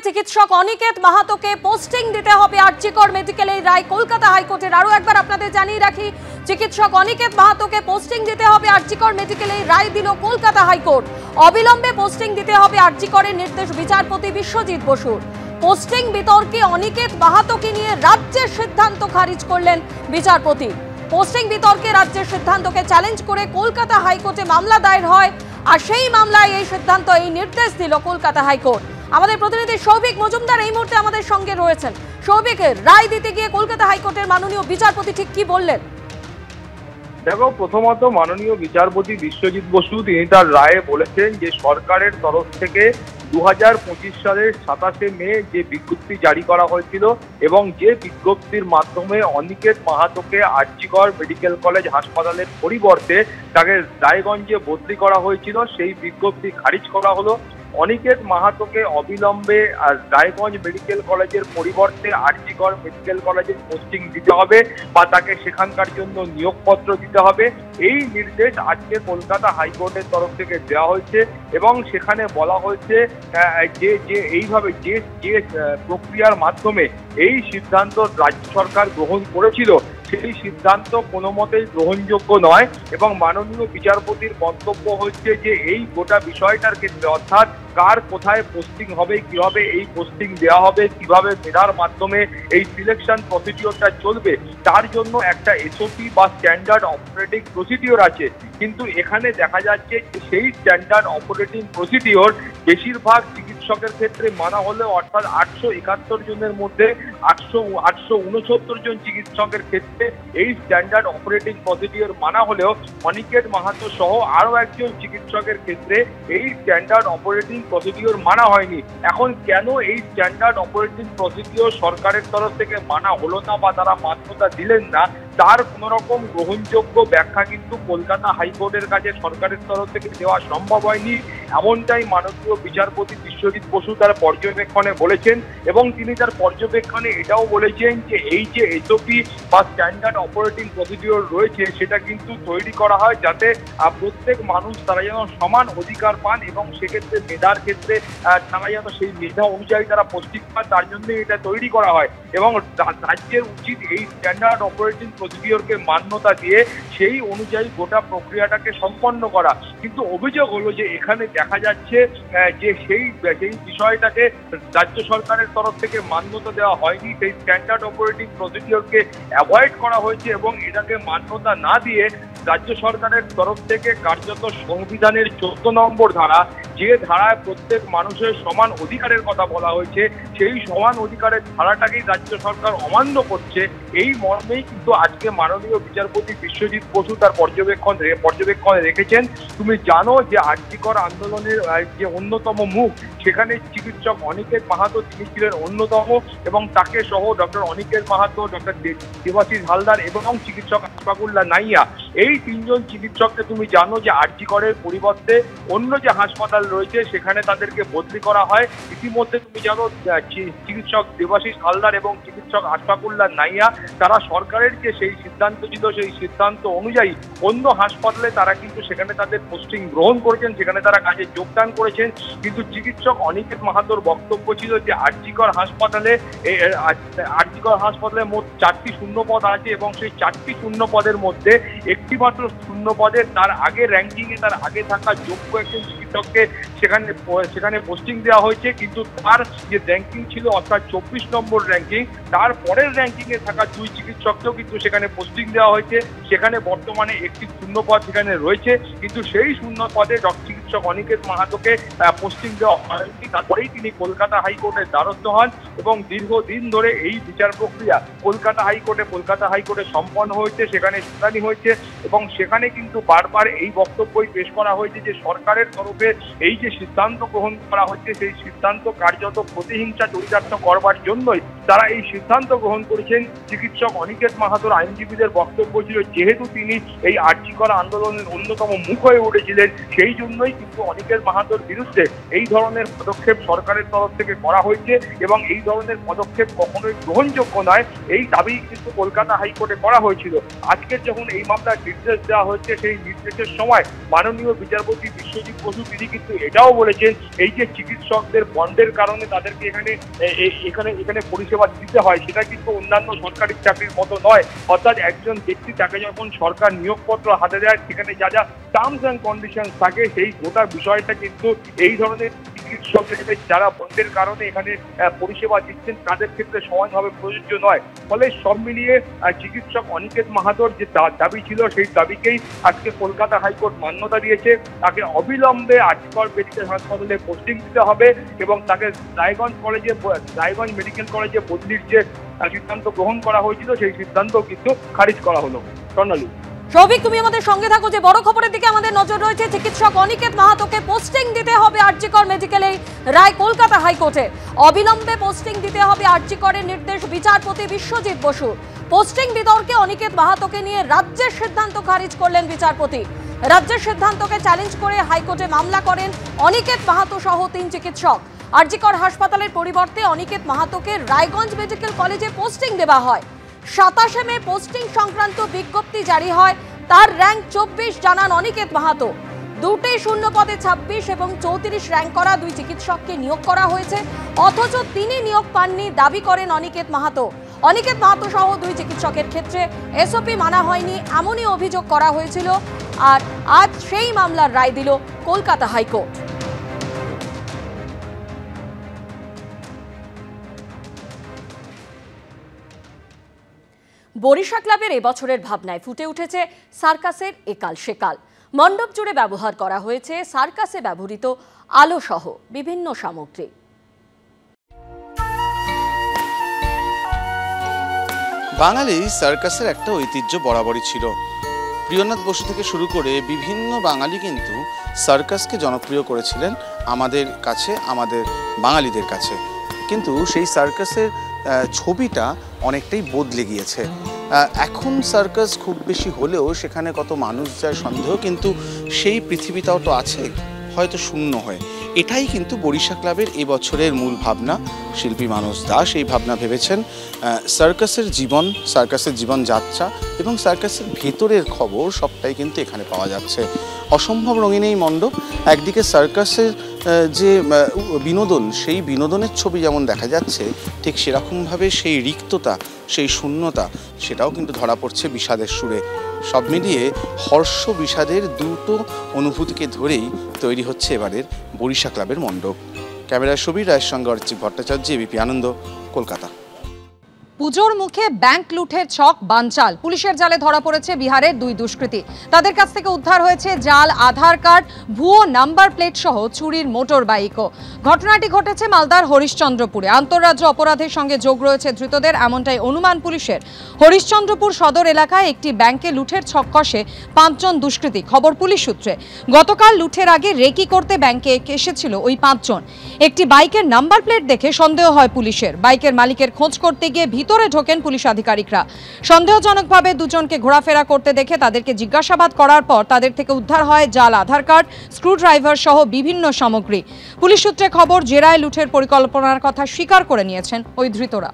চিকিৎসক অনিকেত মাহাতোকে পোস্টিং দিতে হবে আরজিকর মেডিকেলের রায় কলকাতা হাইকোর্টের। আরো একবার আপনাদের জানিয়ে রাখি, চিকিৎসক অনিকেত মাহাতোকে পোস্টিং দিতে হবে আরজিকর মেডিকেলের রায় দিল কলকাতা হাইকোর্ট। অবিলম্বে পোস্টিং দিতে হবে আরজিকরের নির্দেশ বিচারপতি বিশ্বজিৎ বসুর। পোস্টিং বিতর্কে অনিকেত মাহাতোকে নিয়ে রাজ্যের সিদ্ধান্ত খারিজ করলেন বিচারপতি। পোস্টিং বিতর্কে রাজ্যের সিদ্ধান্তকে চ্যালেঞ্জ করে কলকাতা হাইকোর্টে মামলা দায়ের হয়, আর সেই মামলায় এই সিদ্ধান্ত, এই নির্দেশ দিল কলকাতা হাইকোর্ট। আমাদের প্রতিনিধি সৌভিক মজুমদার এই মুহূর্তে আমাদের সঙ্গে রয়েছেন। সৌভিকের রায় দিতে গিয়ে কলকাতা হাইকোর্টের মাননীয় বিচারপতি ঠিক কি বললেন? দেখো, প্রথমত মাননীয় বিচারপতি বিশ্বজিৎ বসু তিনি তার রায়ে বলেছেন যে সরকারের তরফ থেকে 2025 সালের 27শে মে যে বিজ্ঞপ্তি জারি করা হয়েছিল এবং যে বিজ্ঞপ্তির মাধ্যমে অনিকেত মাহাতোকে আরজিকর মেডিকেল কলেজ হাসপাতালের পরিবর্তে তাকে রায়গঞ্জে বদলি করা হয়েছিল, সেই বিজ্ঞপ্তি খারিজ করা হলো। অনিকেত মাহাতোকে অবিলম্বে রায়গঞ্জ মেডিকেল কলেজের পরিবর্তে আরজিকর মেডিকেল কলেজের পোস্টিং দিতে হবে বা তাকে সেখানকার জন্য নিয়োগপত্র দিতে হবে। এই নির্দেশ আজকে কলকাতা হাইকোর্টের তরফ থেকে দেওয়া হয়েছে এবং সেখানে বলা হয়েছে যে এইভাবে যে প্রক্রিয়ার মাধ্যমে এই সিদ্ধান্ত রাজ্য সরকার গ্রহণ করেছিল সেই সিদ্ধান্ত কোনো মতেই গ্রহণযোগ্য নয় এবং মাননীয় বিচারপতির বক্তব্য হচ্ছে যে এই গোটা বিষয়টার ক্ষেত্রে, অর্থাৎ কার কোথায় পোস্টিং হবে, কিভাবে এই পোস্টিং দেওয়া হবে, কিভাবে মেধার মাধ্যমে এই সিলেকশন প্রসিডিওরটা চলবে, তার জন্য একটা এসওপি বা স্ট্যান্ডার্ড অপারেটিং প্রসিডিওর আছে। কিন্তু এখানে দেখা যাচ্ছে সেই স্ট্যান্ডার্ড অপারেটিং প্রসিডিওর বেশিরভাগ চিকিৎসকের ক্ষেত্রে মানা হলেও, অর্থাৎ 871 জনের মধ্যে 869 জন চিকিৎসকের ক্ষেত্রে এই স্ট্যান্ডার্ড অপারেটিং প্রসিডিওর মানা হলেও অনিকেত মাহাতো সহ আরও একজন চিকিৎসকের ক্ষেত্রে এই স্ট্যান্ডার্ড অপারেটিং প্রসিডিওর মানা হয়নি। এখন কেন এই স্ট্যান্ডার্ড অপারেটিং প্রসিডিওর সরকারের তরফ থেকে মানা হলো না বা তারা মান্যতা দিলেন না, তার কোনো রকম গ্রহণযোগ্য ব্যাখ্যা কিন্তু কলকাতা হাইকোর্টের কাছে সরকারের তরফ থেকে দেওয়া সম্ভব হয়নি, এমনটাই মাননীয় বিচারপতি বিশ্বজিৎ বসু তার পর্যবেক্ষণে বলেছেন। এবং তিনি তার পর্যবেক্ষণে এটাও বলেছেন যে এই যে এসওপি বা স্ট্যান্ডার্ড অপারেটিং প্রসিডিওর রয়েছে সেটা কিন্তু তৈরি করা হয় যাতে প্রত্যেক মানুষ তারা যেন সমান অধিকার পান এবং সেক্ষেত্রে মেধার ক্ষেত্রে তারা যেন সেই মেধা অনুযায়ী তারা পোস্টিং পান, তার জন্য এটা তৈরি করা হয় এবং রাজ্যের উচিত এই স্ট্যান্ডার্ড অপারেটিং প্রসিডিওরকে মান্যতা দিয়ে সেই অনুযায়ী গোটা প্রক্রিয়াটাকে সম্পন্ন করা। কিন্তু অভিযোগ হলো যে এখানে দেখা যাচ্ছে যে সেই বিষয়টাকে রাজ্য সরকারের তরফ থেকে মান্যতা দেওয়া হয়নি, সেই স্ট্যান্ডার্ড অপারেটিং প্রসিডিওরকে অ্যাভয়েড করা হয়েছে এবং এটাকে মান্যতা না দিয়ে রাজ্য সরকারের তরফ থেকে কার্যত সংবিধানের 14 নম্বর ধারা, যে ধারায় প্রত্যেক মানুষের সমান অধিকারের কথা বলা হয়েছে, সেই সমান অধিকারের ধারাটাকেই রাজ্য সরকার অমান্য করছে। এই মর্মেই কিন্তু আজকে মাননীয় বিচারপতি বিশ্বজিৎ বসু তার পর্যবেক্ষণে রেখেছেন। তুমি জানো যে আরজিকর আন্দোলনের যে অন্যতম মুখ, সেখানে চিকিৎসক অনিকেত মাহাতো তিনি ছিলেন অন্যতম এবং তাকে সহ ডক্টর অনিকেত মাহাতো, ডক্টর দেবাশিস হালদার এবং চিকিৎসক আশফাকুল্লাহ নাইয়া, এই তিনজন চিকিৎসককে তুমি জানো যে আরজিকরের পরিবর্তে অন্য যে হাসপাতাল রয়েছে সেখানে তাদেরকে বদলি করা হয়। ইতিমধ্যে তুমি জানো চিকিৎসক দেবাশিস হালদার এবং চিকিৎসক আশফাকুল্লাহ নাইয়া তারা সরকারের যে সেই সিদ্ধান্ত ছিল সেই সিদ্ধান্ত অনুযায়ী অন্য হাসপাতালে তারা কিন্তু সেখানে তাদের পোস্টিং গ্রহণ করেছেন, সেখানে তারা কাজে যোগদান করেছেন। কিন্তু চিকিৎসক অনিকেত মাহাতোর বক্তব্য ছিল যে আরজিকর হাসপাতালে মোট 4টি শূন্য পদ আছে এবং সেই 4টি শূন্য পদের মধ্যে একটি মাত্র শূন্য পদে তার আগে র্যাঙ্কিংয়ে তার আগে থাকা যোগ্য একজন চিকিৎসককে সেখানে পোস্টিং দেওয়া হয়েছে, কিন্তু তার যে র্যাঙ্কিং ছিল অর্থাৎ 24 নম্বর র্যাঙ্কিং, তার পরের র্যাঙ্কিংয়ে থাকা 2 চিকিৎসককেও কিন্তু সেখানে পোস্টিং দেওয়া হয়েছে। সেখানে বর্তমানে একটি শূন্য পদ সেখানে রয়েছে, কিন্তু সেই শূন্য পদে চিকিৎসক অনিকেত মাহাতোকে পোস্টিং দেওয়া হয়নি। তারপরেই তিনি কলকাতা হাইকোর্টের দ্বারস্থ হন এবং দীর্ঘদিন ধরে এই বিচার প্রক্রিয়া কলকাতা হাইকোর্টে সম্পন্ন হয়েছে, সেখানে শুনানি হয়েছে এবং সেখানে কিন্তু বারবার এই বক্তব্যই পেশ করা হয়েছে যে সরকারের তরফে এই যে সিদ্ধান্ত গ্রহণ করা হচ্ছে সেই সিদ্ধান্ত কার্যত প্রতিহিংসা চরিতার্থ করবার জন্যই তারা এই সিদ্ধান্ত গ্রহণ করেছেন। চিকিৎসক অনিকেত মাহাতোর আইনজীবীদের বক্তব্য ছিল, যেহেতু তিনি এই আর্জি করা আন্দোলনের অন্যতম মুখ হয়ে উঠেছিলেন, সেই জন্যই কিন্তু অনিকেত মাহাতোর বিরুদ্ধে এই ধরনের পদক্ষেপ সরকারের তরফ থেকে করা হয়েছে এবং এই ধরনের পদক্ষেপ কখনোই গ্রহণযোগ্য নয়। এই দাবি কিন্তু কলকাতা হাইকোর্টে করা হয়েছিল। আজকের যখন এই মামলার নির্দেশ দেওয়া হয়েছে, সেই নির্দেশের সময় মাননীয় বিচারপতি বিশ্বজিৎ বসু তিনি কিন্তু এটাও বলেছেন, এই যে চিকিৎসকদের বন্ডের কারণে তাদেরকে এখানে পরিষেবা দিতে হয়, সেটা কিন্তু অন্যান্য সরকারি চাকরির মতো নয়। অর্থাৎ একজন ব্যক্তি, তাকে যখন সরকার নিয়োগপত্র হাতে দেয়, সেখানে যা যা টার্মস অ্যান্ড কন্ডিশন থাকে, সেই গোটা বিষয়টা কিন্তু এই ধরনের চিকিৎসকদের যারা বন্ডের কারণে এখানে পরিষেবা দিচ্ছেন তাদের ক্ষেত্রে সমানভাবে প্রযোজ্য নয়। ফলে সব মিলিয়ে চিকিৎসক অনিকেত মাহাতোর যে দাবি ছিল, সেই দাবিকেই আজকে কলকাতা হাইকোর্ট মান্যতা দিয়েছে। তাকে অবিলম্বে আর্জিকর মেডিকেল হাসপাতালে পোস্টিং দিতে হবে এবং তাকে রায়গঞ্জ মেডিকেল কলেজে বদলির যে সিদ্ধান্ত গ্রহণ করা হয়েছিল, সেই সিদ্ধান্ত কিন্তু খারিজ করা হলো। স্বর্ণালী, সৌভিক, তুমি আমাদের সঙ্গে থাকো। যে বড় খবরের দিকে আমাদের নজর রয়েছে, চিকিৎসক অনিকেত মাহাতোকে পোস্টিং দিতে হবে আরজিকর মেডিকেলে, রায় কলকাতা হাইকোর্টে। অবিলম্বে পোস্টিং দিতে হবে আরজিকরের নির্দেশ বিচারপতি বিশ্বজিৎ বসু। পোস্টিং বিতর্কে অনিকেত মাহাতোকে নিয়ে রাজ্যের সিদ্ধান্ত খারিজ করলেন বিচারপতি। রাজ্যের সিদ্ধান্তকে চ্যালেঞ্জ করে হাইকোর্টে মামলা করেন অনিকেত মাহাতো সহ 3 চিকিৎসক। আরজিকর হাসপাতালের পরিবর্তে অনিকেত মাহাতোকে রায়গঞ্জ মেডিকেল কলেজে পোস্টিং দেওয়া হয়। 27 মে পোস্টিং সংক্রান্ত বিজ্ঞপ্তি জারি হয়। তার র্যাঙ্ক 24 জানান অনিকেত মাহাতো। দুটি শূন্য পদে 26 এবং 34 র্যাঙ্ক করা 2 চিকিৎসককে নিয়োগ করা হয়েছে, অথচ তিনি নিয়োগ পাননি দাবি করেন অনিকেত মাহাতো। অনিকেত মাহাতো সহ 2 চিকিৎসকের ক্ষেত্রে এসওপি মানা হয়নি, এমনই অভিযোগ করা হয়েছিল। আর আজ সেই মামলার রায় দিল কলকাতা হাইকোর্ট। বরিশা ক্লাবের এবছরের ভাবনায় ফুটে উঠেছে সার্কাসের একাল সেকাল। মণ্ডপ জুড়ে ব্যবহার করা হয়েছে সার্কাসে ব্যবহৃত আলো সহ বিভিন্ন সামগ্রী। বাঙালি সার্কাসের একটা ঐতিহ্য বরাবরই ছিল। প্রিয়নাথ বসু থেকে শুরু করে বিভিন্ন বাঙালি কিন্তু সার্কাসকে জনপ্রিয় করেছিলেন আমাদের কাছে, আমাদের বাঙালিদের কাছে। কিন্তু সেই সার্কাসের ছবিটা অনেকটাই বদলে গিয়েছে। এখন সার্কাস খুব বেশি হলেও সেখানে কত মানুষ যায় সন্দেহ, কিন্তু সেই পৃথিবীটাও তো আছে, হয়তো শূন্য হয়ে। এটাই কিন্তু বরিশা ক্লাবের এবছরের মূল ভাবনা। শিল্পী মানস দাস এই ভাবনা ভেবেছেন সার্কাসের জীবনযাত্রা এবং সার্কাসের ভেতরের খবর সবটাই কিন্তু এখানে পাওয়া যাচ্ছে। অসম্ভব রঙিন এই মণ্ডপ। একদিকে সার্কাসের যে বিনোদন, সেই বিনোদনের ছবি যেমন দেখা যাচ্ছে, ঠিক সেরকমভাবে সেই রিক্ততা, সেই শূন্যতা, সেটাও কিন্তু ধরা পড়ছে বিষাদের সুরে। সব মিলিয়ে হর্ষ বিষাদের দুটো অনুভূতিকে ধরেই তৈরি হচ্ছে এবারের বরিশা ক্লাবের মণ্ডপ। ক্যামেরায় ছবি রায়ের সঙ্গে অর্চিত ভট্টাচার্য, এবিপি আনন্দ, কলকাতা। পুজোর মুখে ব্যাংক লুঠের ছক বানচাল। পুলিশের জালে ধরা পড়েছে বিহারের 2 দুষ্কৃতী। তাদের কাছ থেকে উদ্ধার হয়েছে জাল আধার কার্ড, ভুয়ো নাম্বার প্লেট সহ চুরির মোটর বাইকও। ঘটনাটি ঘটেছে মালদার হরিশ্চন্দ্রপুরে। আন্তঃরাজ্য অপরাধের সঙ্গে যোগ রয়েছে ধৃতদের, এমনটাই অনুমান পুলিশের। হরিশ্চন্দ্রপুর সদর এলাকায় একটি ব্যাংকে লুঠের ছক কষে 5 জন দুষ্কৃতী, খবর পুলিশ সূত্রে। গতকাল লুঠের আগে রেকি করতে ব্যাংকে এসেছিল ওই 5 জন। একটি বাইকের নাম্বার প্লেট দেখে সন্দেহ হয় পুলিশের। বাইকের মালিকের খোঁজ করতে গিয়ে ভিতরে ঢোকেন পুলিশ আধিকারিকরা। সন্দেহজনকভাবে 2 জনকে ঘোরাফেরা করতে দেখে তাদেরকে জিজ্ঞাসাবাদ করার পর তাদের থেকে উদ্ধার হয় জাল আধার কার্ড, স্ক্রুড্রাইভার সহ বিভিন্ন সামগ্রী। পুলিশ সূত্রে খবর, জেরায় লুঠের পরিকল্পনার কথা স্বীকার করে নিয়েছেন ওই ধৃতরা।